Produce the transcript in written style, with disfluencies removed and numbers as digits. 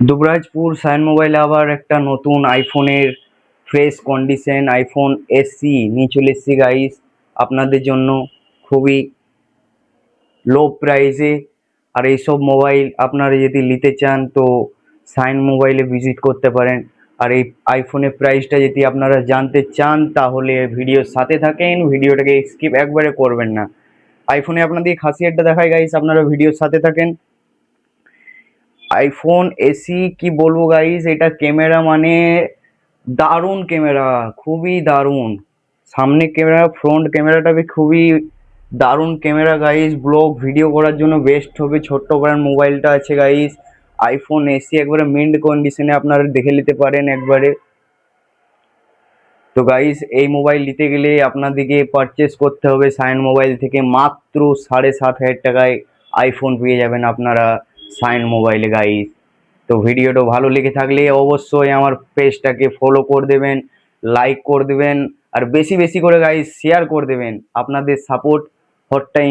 দুবরাজপুর সায়ন মোবাইলে আবার একটা নতুন আইফোনের ফ্রেশ কন্ডিশন আইফোন এসি নিয়ে চলে এসেছি গাইস আপনাদের জন্য খুবই লো প্রাইসে। আর এইসব মোবাইল আপনারা যদি নিতে চান তো সাইন মোবাইলে ভিজিট করতে পারেন। আর এই আইফোনের প্রাইসটা যদি আপনারা জানতে চান তাহলে ভিডিওর সাথে থাকেন, ভিডিওটাকে স্কিপ একবারে করবেন না। আইফোনে আপনাদের খাসিয়তটা দেখায় গাইস, আপনারা ভিডিওর সাথে থাকেন। আইফোন এসি কি বলবো গাইস, এটা ক্যামেরা মানে দারুণ ক্যামেরা, খুবই দারুণ। সামনে ক্যামেরা, ফ্রন্ট ক্যামেরাটা খুবই দারুণ ক্যামেরা গাইস। ব্লগ ভিডিও করার জন্য বেস্ট হবে। ছোট্ট ব্র্যান্ড মোবাইলটা আছে গাইস। আইফোন এসি একবারে মিন্ট কন্ডিশনে আপনারা দেখে নিতে পারেন একবারে। তো গাইস এই মোবাইল নিতে গেলে আপনাদেরকে পারচেস করতে হবে সাইন মোবাইল থেকে। মাত্র 7,500 টাকায় আইফোন পেয়ে যাবেন আপনারা সাইন মোবাইলে গাইস। তো ভিডিওটা ভালো লেগে থাকলে অবশ্যই আমার পেজটাকে ফলো করে দেবেন, লাইক করে দেবেন, আর বেশি বেশি করে গাইস শেয়ার করে দেবেন। আপনাদের সাপোর্ট হট টাইম